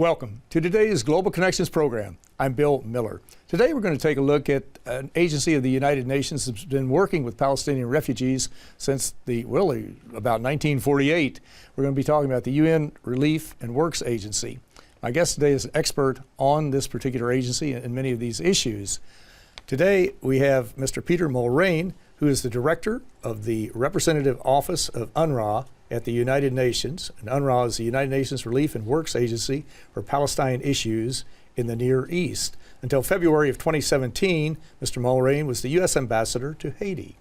Welcome to today's Global Connections program. I'm Bill Miller. Today we're going to take a look at an agency of the United Nations that's been working with Palestinian refugees since about 1948. We're going to be talking about the UN Relief and Works Agency. My guest today is an expert on this particular agency and many of these issues. Today we have Mr. Peter Mulrean, who is the director of the Representative Office of UNRWA at the United Nations. And UNRWA is the United Nations Relief and Works Agency for Palestine issues in the Near East. Until February of 2017, Mr. Mulrean was the U.S. Ambassador to Haiti.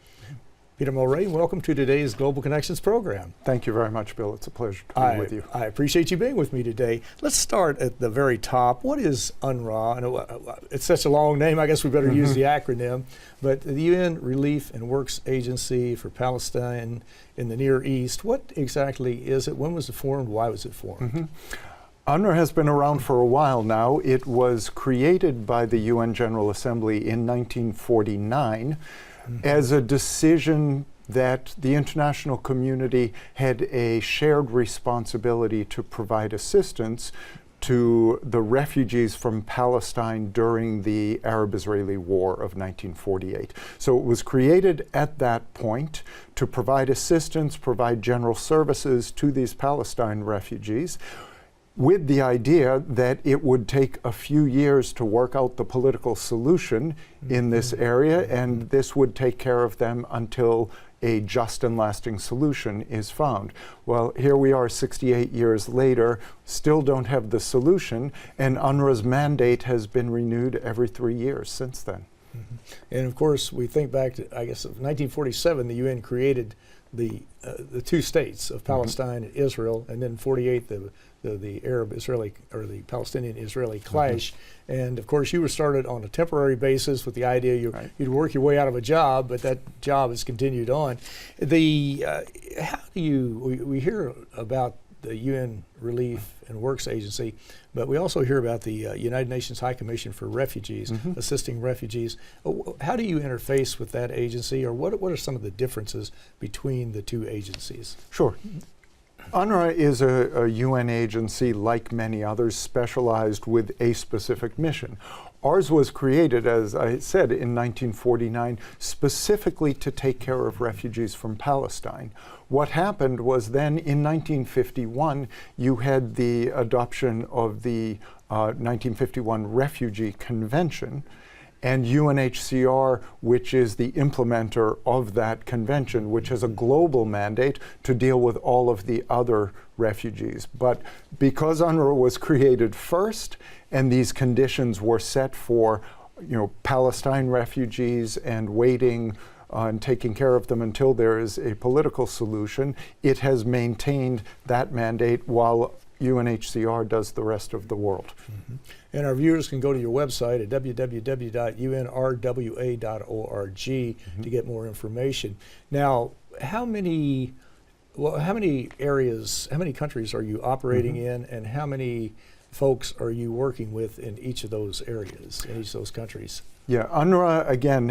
Peter Mulrean, welcome to today's Global Connections program. Thank you very much, Bill. It's a pleasure to be with you. I appreciate you being with me today. Let's start at the very top. What is UNRWA? I know it's such a long name, I guess we better use the acronym, but the UN Relief and Works Agency for Palestine in the Near East. What exactly is it? When was it formed? Why was it formed? UNRWA has been around for a while now. It was created by the UN General Assembly in 1949 as a decision that the international community had a shared responsibility to provide assistance to the refugees from Palestine during the Arab-Israeli War of 1948. So it was created at that point to provide assistance, provide general services to these Palestine refugees, with the idea that it would take a few years to work out the political solution in this area, and this would take care of them until a just and lasting solution is found. Well, here we are 68 years later, still don't have the solution, and UNRWA's mandate has been renewed every 3 years since then. And of course, we think back to, I guess, 1947, the UN created the two states of Palestine and Israel, and then 48, the Arab-Israeli or the Palestinian-Israeli clash. And of course, you were started on a temporary basis with the idea you'd work your way out of a job, but that job has continued on. How do we hear about the UN Relief and Works Agency, but we also hear about the United Nations High Commission for Refugees, assisting refugees. How do you interface with that agency, or what are some of the differences between the two agencies? Sure. UNRWA is a UN agency, like many others, specialized with a specific mission. Ours was created, as I said, in 1949, specifically to take care of refugees from Palestine. What happened was then, in 1951, you had the adoption of the 1951 Refugee Convention, and UNHCR, which is the implementer of that convention, which has a global mandate to deal with all of the other refugees. But because UNRWA was created first, and these conditions were set for, Palestine refugees and waiting and taking care of them until there is a political solution, it has maintained that mandate while UNHCR does the rest of the world. And our viewers can go to your website at www.unrwa.org to get more information. Now, how many areas, how many countries are you operating in, and how many folks are you working with in each of those areas, in each of those countries? Yeah, UNRWA, again,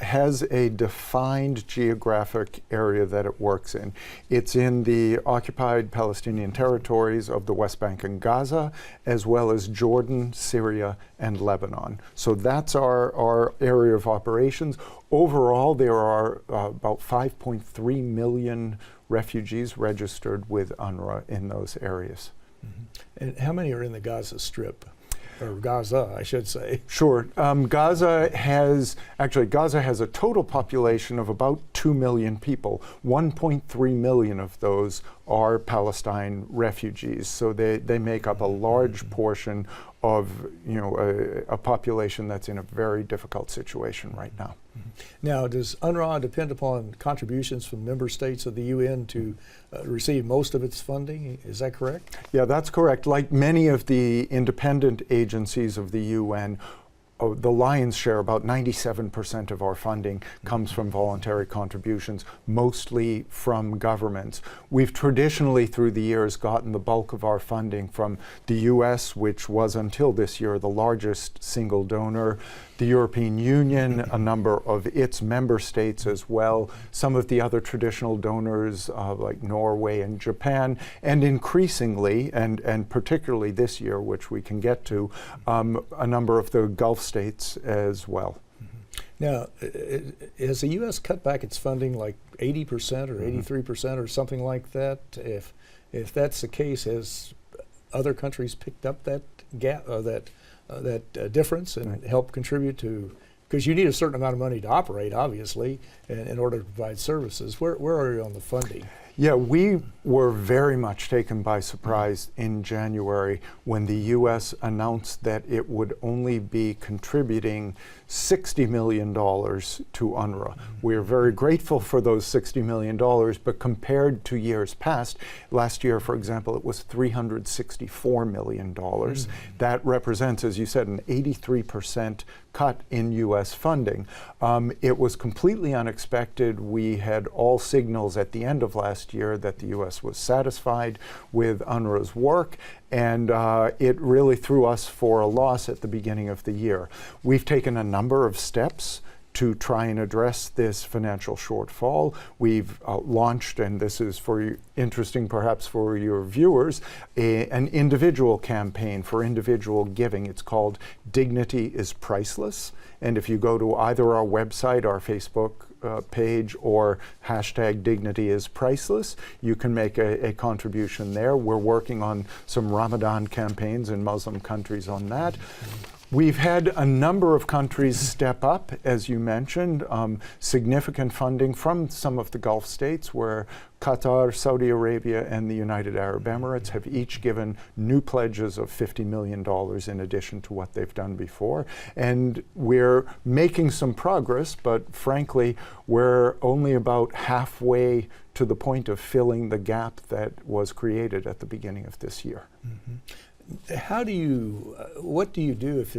has a defined geographic area that it works in. It's in the occupied Palestinian territories of the West Bank and Gaza, as well as Jordan, Syria, and Lebanon. So that's our area of operations. Overall, there are about 5.3 million refugees registered with UNRWA in those areas. And how many are in the Gaza Strip? Or Gaza, I should say. Sure. Gaza has a total population of about 2 million people. 1.3 million of those are Palestine refugees. So they make up a large portion of a population that's in a very difficult situation right now. Now, does UNRWA depend upon contributions from member states of the UN to receive most of its funding? Is that correct? Yeah, that's correct. Like many of the independent agencies of the UN, the lion's share, about 97% of our funding comes from voluntary contributions, mostly from governments. We've traditionally, through the years, gotten the bulk of our funding from the US, which was until this year the largest single donor, the European Union, a number of its member states as well, some of the other traditional donors like Norway and Japan, and increasingly, and particularly this year, which we can get to, a number of the Gulf states as well. Now, has the U.S. cut back its funding like 80% or 83% or something like that? If that's the case, has other countries picked up that gap, that difference, and help contribute to? Because you need a certain amount of money to operate, obviously, in order to provide services. Where are you on the funding? Yeah, we were very much taken by surprise in January when the U.S. announced that it would only be contributing $60 million to UNRWA. We're very grateful for those $60 million, but compared to years past, last year, for example, it was $364 million. That represents, as you said, an 83% cut in U.S. funding. It was completely unexpected. We had all signals at the end of last year that the U.S. was satisfied with UNRWA's work, and it really threw us for a loss at the beginning of the year. We've taken a number of steps to try and address this financial shortfall. We've launched, and this is interesting perhaps for your viewers, an individual campaign for individual giving. It's called Dignity is Priceless. And if you go to either our website, our Facebook page, or hashtag Dignity is Priceless, you can make a contribution there. We're working on some Ramadan campaigns in Muslim countries on that. We've had a number of countries step up, as you mentioned, significant funding from some of the Gulf states where Qatar, Saudi Arabia, and the United Arab Emirates have each given new pledges of $50 million in addition to what they've done before. And we're making some progress, but frankly, we're only about halfway to the point of filling the gap that was created at the beginning of this year. How do you, what do you do if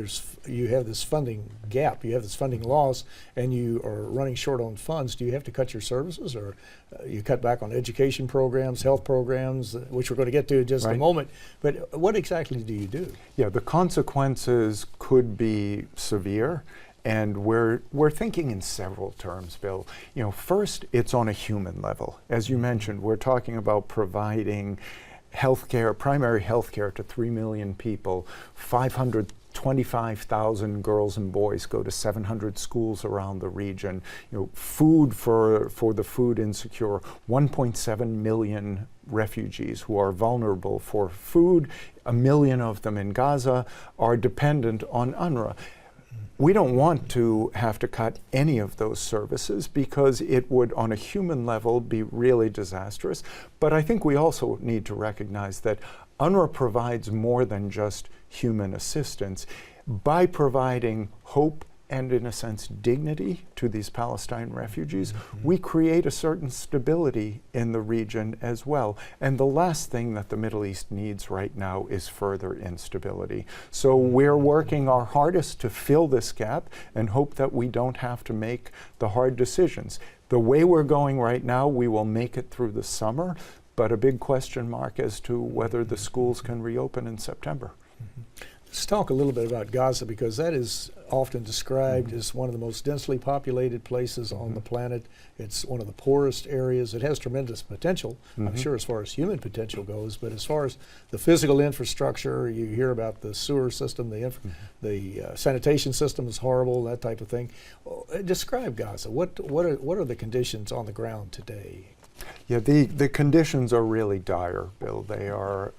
you have this funding gap, you have this funding loss, and you are running short on funds? Do you have to cut your services, or you cut back on education programs, health programs, which we're going to get to in just a moment? But what exactly do you do? Yeah, the consequences could be severe. And we're thinking in several terms, Bill. You know, first, it's on a human level. As you mentioned, we're talking about providing healthcare, primary healthcare to 3 million people. 525,000 girls and boys go to 700 schools around the region. You know, food for the food insecure. 1.7 million refugees who are vulnerable for food. 1 million of them in Gaza are dependent on UNRWA. We don't want to have to cut any of those services because it would, on a human level, be really disastrous. But I think we also need to recognize that UNRWA provides more than just human assistance. By providing hope and, in a sense, dignity to these Palestine refugees, we create a certain stability in the region as well. And the last thing that the Middle East needs right now is further instability. So we're working our hardest to fill this gap and hope that we don't have to make the hard decisions. The way we're going right now, we will make it through the summer, but a big question mark as to whether the schools can reopen in September. Let's talk a little bit about Gaza, because that is often described as one of the most densely populated places on the planet. It's one of the poorest areas. It has tremendous potential, I'm sure, as far as human potential goes, but as far as the physical infrastructure, you hear about the sewer system, the sanitation system is horrible, that type of thing. Describe Gaza. What are the conditions on the ground today? Yeah, the conditions are really dire, Bill. They are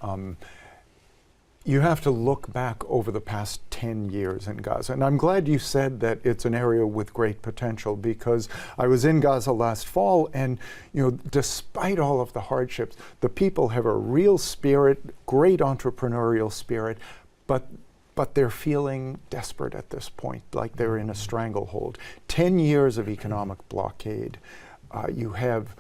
you have to look back over the past 10 years in Gaza. And I'm glad you said that it's an area with great potential, because I was in Gaza last fall, and you know, despite all of the hardships, the people have a real spirit, great entrepreneurial spirit, but they're feeling desperate at this point, like they're in a stranglehold. 10 years of economic blockade. You have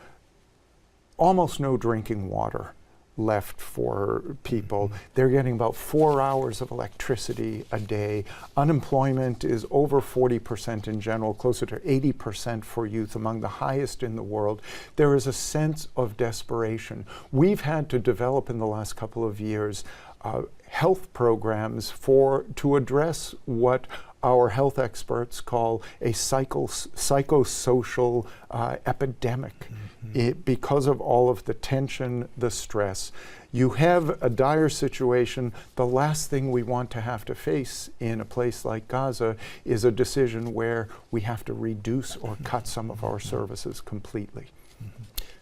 almost no drinking water. left for people. They're getting about 4 hours of electricity a day. Unemployment is over 40% in general, closer to 80% for youth, among the highest in the world. There is a sense of desperation. We've had to develop in the last couple of years health programs to address what our health experts call a psychosocial epidemic. Because of all of the tension, the stress. You have a dire situation. The last thing we want to have to face in a place like Gaza is a decision where we have to reduce or cut some of our services completely.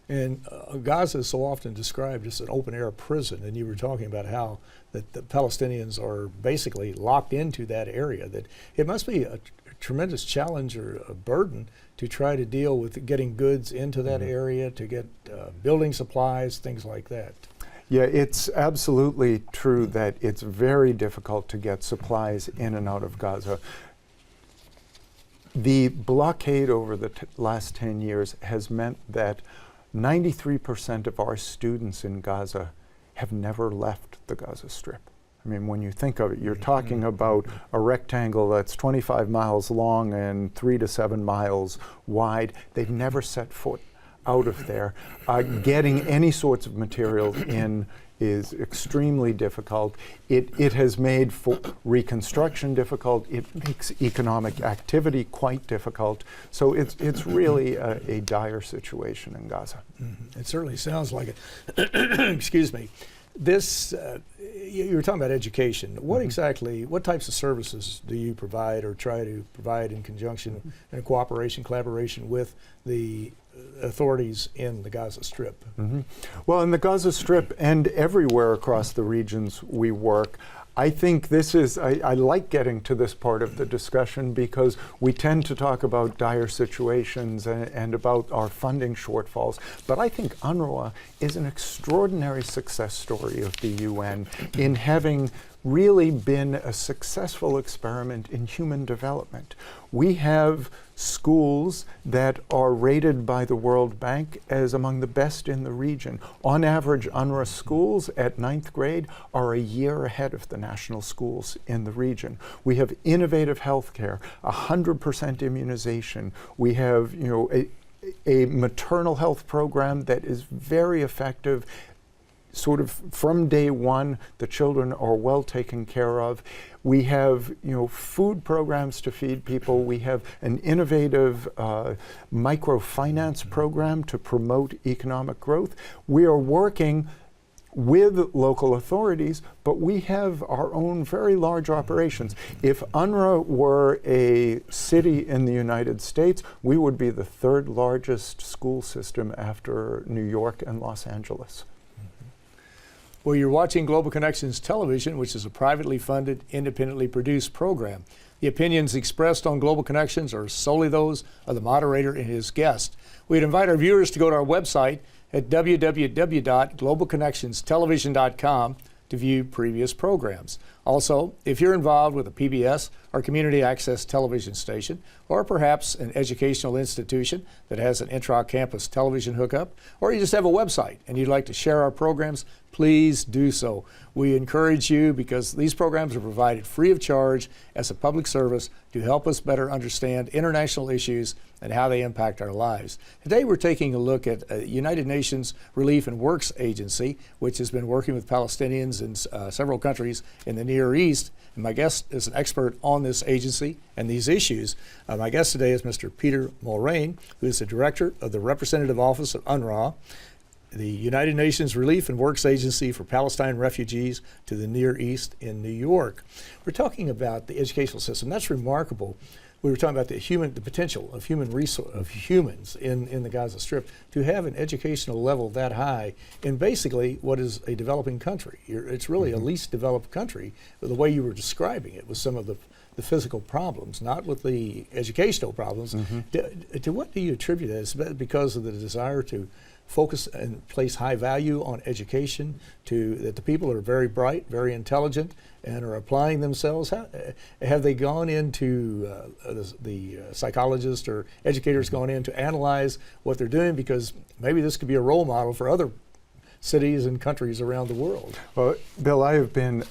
And Gaza is so often described as an open-air prison, and you were talking about how that the Palestinians are basically locked into that area, that it must be a tremendous challenge or a burden to try to deal with getting goods into that area, to get building supplies, things like that. Yeah, it's absolutely true that it's very difficult to get supplies in and out of Gaza. The blockade over the last 10 years has meant that 93% of our students in Gaza have never left the Gaza Strip. I mean, when you think of it, you're talking about a rectangle that's 25 miles long and 3 to 7 miles wide. They've never set foot out of there. Getting any sorts of materials in is extremely difficult. It has made reconstruction difficult. It makes economic activity quite difficult. So it's really a dire situation in Gaza. It certainly sounds like it. Excuse me. This, you were talking about education. What exactly, what types of services do you provide or try to provide in conjunction and cooperation, collaboration with the authorities in the Gaza Strip? Well, in the Gaza Strip and everywhere across the regions we work, I think this is, I like getting to this part of the discussion because we tend to talk about dire situations and about our funding shortfalls, but I think UNRWA is an extraordinary success story of the UN in having really been a successful experiment in human development. We have schools that are rated by the World Bank as among the best in the region. On average, UNRWA schools at 9th grade are a year ahead of the national schools in the region. We have innovative healthcare, 100% immunization. We have, a maternal health program that is very effective. Sort of from day one, the children are well taken care of. We have, food programs to feed people. We have an innovative microfinance program to promote economic growth. We are working with local authorities, but we have our own very large operations. If UNRWA were a city in the United States, we would be the 3rd largest school system after New York and Los Angeles. Well, you're watching Global Connections Television, which is a privately funded, independently produced program. The opinions expressed on Global Connections are solely those of the moderator and his guest. We'd invite our viewers to go to our website at www.globalconnectionstelevision.com to view previous programs. Also, if you're involved with a PBS or community access television station, or perhaps an educational institution that has an intra-campus television hookup, or you just have a website and you'd like to share our programs, please do so. We encourage you because these programs are provided free of charge as a public service to help us better understand international issues and how they impact our lives. Today we're taking a look at United Nations Relief and Works Agency, which has been working with Palestinians in several countries in the Near East. And my guest is an expert on this agency and these issues. My guest today is Mr. Peter Mulrean, who is the director of the Representative Office of UNRWA, the United Nations Relief and Works Agency for Palestine Refugees to the Near East in New York. We're talking about the educational system. That's remarkable. We were talking about the potential of humans in the Gaza Strip to have an educational level that high in basically what is a developing country. It's really a least developed country, the way you were describing it, with some of the physical problems, not with the educational problems. To what do you attribute that? Is that because of the desire to focus and place high value on education, that the people are very bright, very intelligent, and are applying themselves? Have they gone into, the psychologists or educators gone in to analyze what they're doing? Because maybe this could be a role model for other cities and countries around the world. Well, Bill, I have been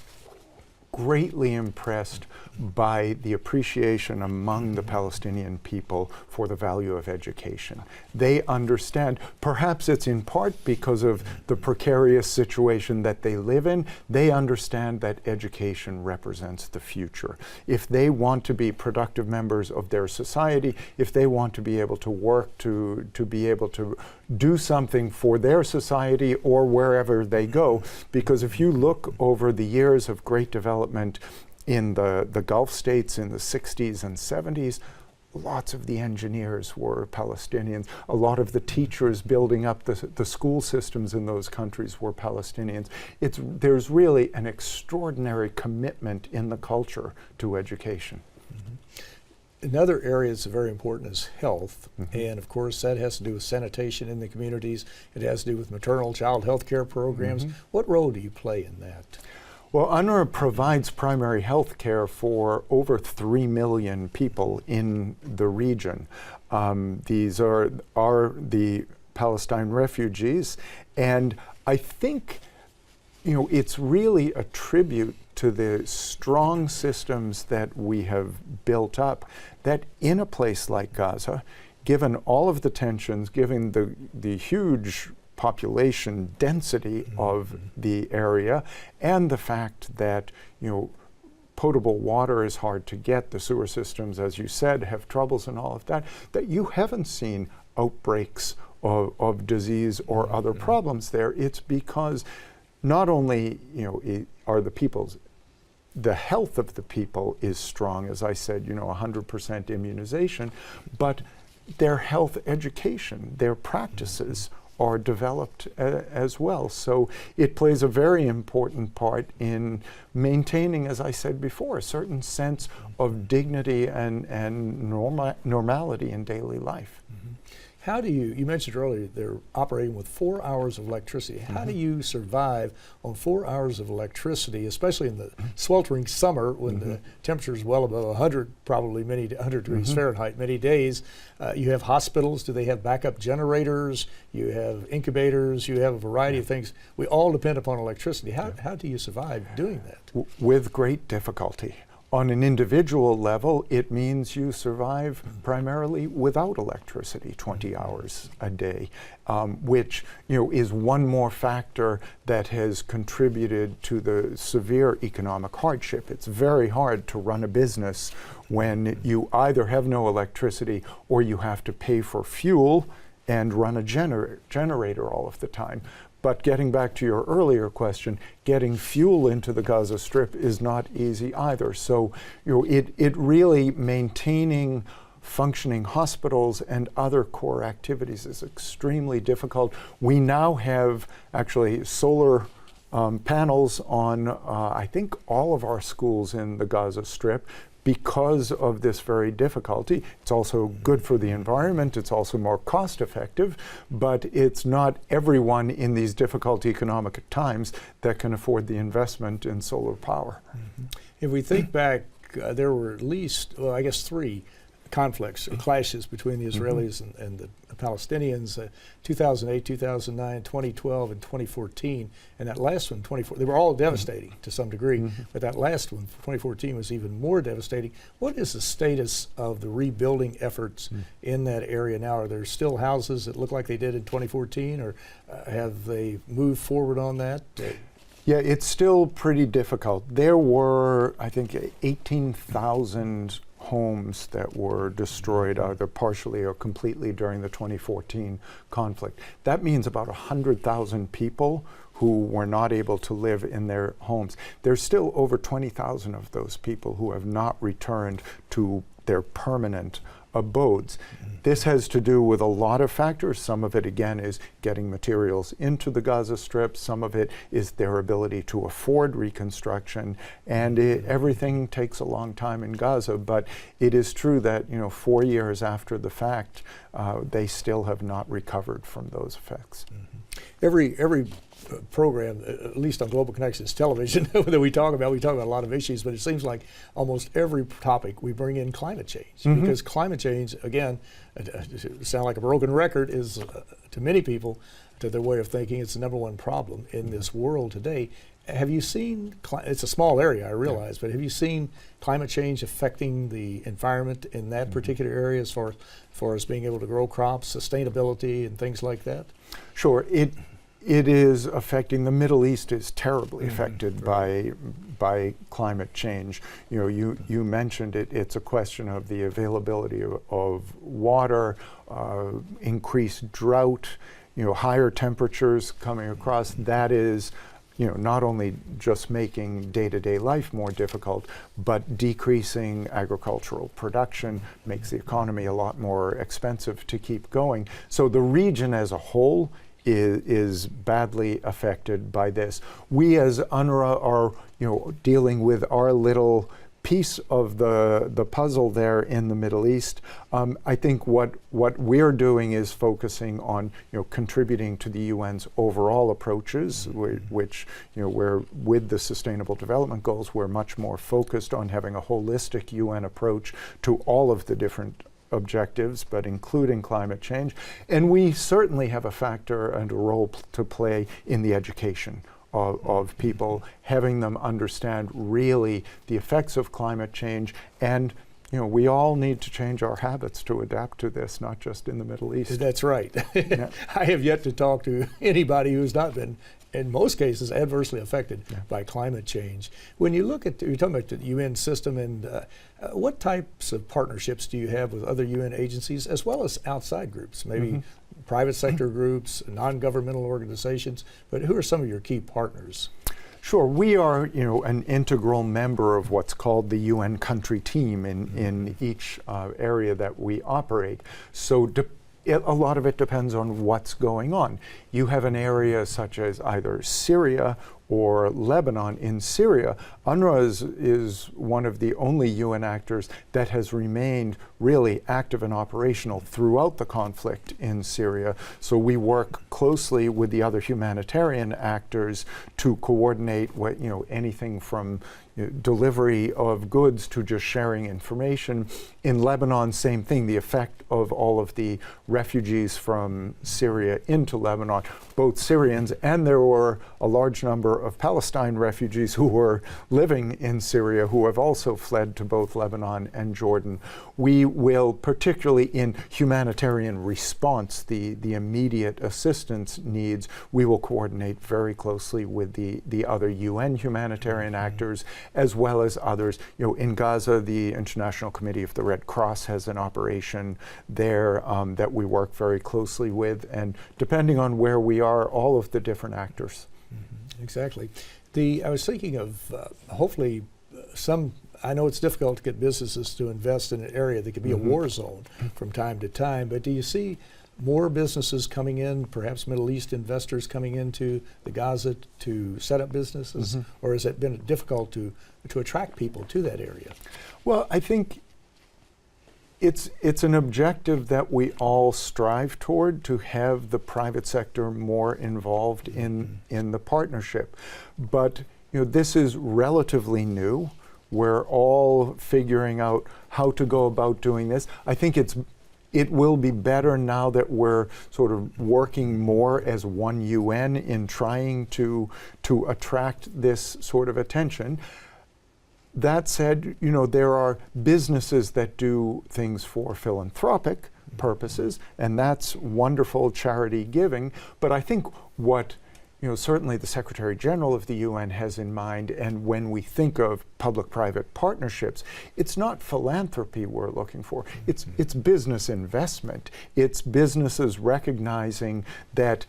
greatly impressed by the appreciation among the Palestinian people for the value of education. They understand, perhaps it's in part because of the precarious situation that they live in, they understand that education represents the future. If they want to be productive members of their society, if they want to be able to work, to be able to do something for their society or wherever they go, because if you look over the years of great development in the Gulf states in the 60s and 70s, lots of the engineers were Palestinians. A lot of the teachers building up the school systems in those countries were Palestinians. There's really an extraordinary commitment in the culture to education. Another area that's very important is health, and of course that has to do with sanitation in the communities. It has to do with maternal child health care programs. What role do you play in that? Well, UNRWA provides primary health care for over 3 million people in the region. These are the Palestine refugees, and I think it's really a tribute to the strong systems that we have built up, that in a place like Gaza, given all of the tensions, given the huge population density of the area, and the fact that potable water is hard to get, the sewer systems, as you said, have troubles and all of that, that you haven't seen outbreaks of disease or other problems there. It's because not only are the health of the people is strong, as I said, 100% immunization, but their health education, their practices are developed as well. So it plays a very important part in maintaining, as I said before, a certain sense of dignity and normality in daily life. How do you mentioned earlier they're operating with 4 hours of electricity. How do you survive on 4 hours of electricity, especially in the sweltering summer when the temperature is well above 100, probably 100 degrees Fahrenheit, many days? You have hospitals. Do they have backup generators? You have incubators. You have a variety of things. We all depend upon electricity. How do you survive doing that? With great difficulty. On an individual level, it means you survive primarily without electricity 20 hours a day, which is one more factor that has contributed to the severe economic hardship. It's very hard to run a business when you either have no electricity or you have to pay for fuel and run a generator all of the time. But getting back to your earlier question, getting fuel into the Gaza Strip is not easy either. So it really maintaining functioning hospitals and other core activities is extremely difficult. We now have actually solar panels on I think all of our schools in the Gaza Strip. Because of this very difficulty. It's also good for the environment, it's also more cost effective, but it's not everyone in these difficult economic times that can afford the investment in solar power. If we think back, there were at least, well, I guess 3 conflicts or clashes between the Israelis and the Palestinians, 2008, 2009, 2012, and 2014. And that last one, they were all devastating to some degree, but that last one, 2014, was even more devastating. What is the status of the rebuilding efforts in that area now? Are there still houses that look like they did in 2014, or have they moved forward on that? Yeah, it's still pretty difficult. There were, I think, 18,000 homes that were destroyed either partially or completely during the 2014 conflict. That means about 100,000 people who were not able to live in their homes. There's still over 20,000 of those people who have not returned to their permanent abodes. This has to do with a lot of factors. Some of it, again, is getting materials into the Gaza Strip. Some of it is their ability to afford reconstruction. And everything takes a long time in Gaza. But it is true that 4 years after the fact, they still have not recovered from those effects. Every program, at least on Global Connections Television, that we talk about a lot of issues, but it seems like almost every topic we bring in climate change. Because climate change, again, sound like a broken record, is to many people, to their way of thinking, it's the number one problem in this world today. Have you seen, it's a small area, I realize, but have you seen climate change affecting the environment in that particular area as far as being able to grow crops, sustainability, and things like that? Sure. It is affecting, the Middle East is terribly affected by climate change. You know, you mentioned it, it's a question of the availability of water, increased drought, you know, higher temperatures coming across. That is, you know, not only just making day-to-day life more difficult, but decreasing agricultural production makes the economy a lot more expensive to keep going. So the region as a whole is badly affected by this. We as UNRWA are, you know, dealing with our little piece of the puzzle there in the Middle East. I think what we're doing is focusing on, you know, contributing to the UN's overall approaches, which, you know, we're with the Sustainable Development Goals, we're much more focused on having a holistic UN approach to all of the different objectives, but including climate change. And we certainly have a factor and a role to play in the education of people, having them understand really the effects of climate change. And, you know, we all need to change our habits to adapt to this, not just in the Middle East. That's right. Yeah. I have yet to talk to anybody who's not been, in most cases, adversely affected by climate change. When you look at, you're talking about the UN system, and what types of partnerships do you have with other UN agencies, as well as outside groups, maybe private sector groups, non-governmental organizations, but who are some of your key partners? Sure, we are, you know, an integral member of what's called the UN country team in each area that we operate. So a lot of it depends on what's going on. You have an area such as either Syria or Lebanon. In Syria, UNRWA is one of the only UN actors that has remained really active and operational throughout the conflict in Syria. So we work closely with the other humanitarian actors to coordinate what, you know, anything from delivery of goods to just sharing information. In Lebanon, same thing, the effect of all of the refugees from Syria into Lebanon, both Syrians, and there were a large number of Palestine refugees who were living in Syria who have also fled to both Lebanon and Jordan. We will, particularly in humanitarian response, the immediate assistance needs, we will coordinate very closely with the other UN humanitarian actors, as well as others. You know, in Gaza, the International Committee of the Red Cross has an operation there that we work very closely with, and depending on where we are, all of the different actors. Exactly. I was thinking of hopefully I know it's difficult to get businesses to invest in an area that could be a war zone from time to time, but do you see more businesses coming in, perhaps Middle East investors coming into the Gaza to set up businesses, or has it been difficult to attract people to that area? Well, I think it's an objective that we all strive toward, to have the private sector more involved in the partnership. But, you know, this is relatively new. We're all figuring out how to go about doing this. I think it will be better now that we're sort of working more as one UN in trying to attract this sort of attention. That said, you know, there are businesses that do things for philanthropic purposes, and that's wonderful charity giving. But I think what, you know, certainly the Secretary General of the UN has in mind, and when we think of public-private partnerships, it's not philanthropy we're looking for. It's business investment. It's businesses recognizing that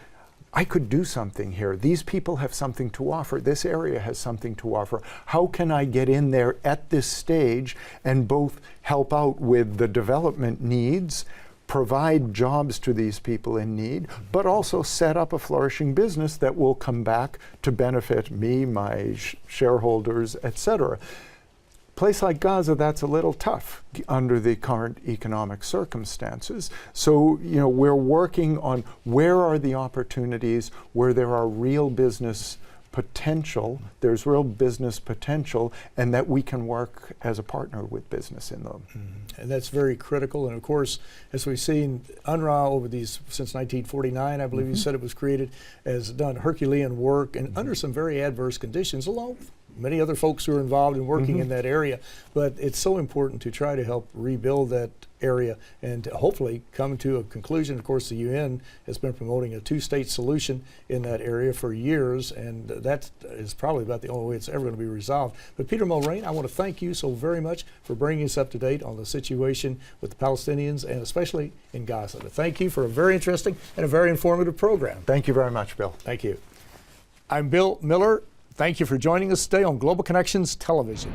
I could do something here. These people have something to offer. This area has something to offer. How can I get in there at this stage and both help out with the development needs, provide jobs to these people in need, but also set up a flourishing business that will come back to benefit me, my shareholders, etc. place like Gaza, that's a little tough under the current economic circumstances. So, we're working on where are the opportunities, where there are real business potential, there's real business potential, and that we can work as a partner with business in them. And that's very critical. And of course, as we've seen, UNRWA over these, since 1949, I believe you said it was created, has done Herculean work and under some very adverse conditions, along with many other folks who are involved in working in that area. But it's so important to try to help rebuild that area and to hopefully come to a conclusion. Of course, the UN has been promoting a two-state solution in that area for years, and that is probably about the only way it's ever going to be resolved. But Peter Mulrean, I want to thank you so very much for bringing us up to date on the situation with the Palestinians and especially in Gaza. Thank you for a very interesting and a very informative program. Thank you very much, Bill. Thank you. I'm Bill Miller. Thank you for joining us today on Global Connections Television.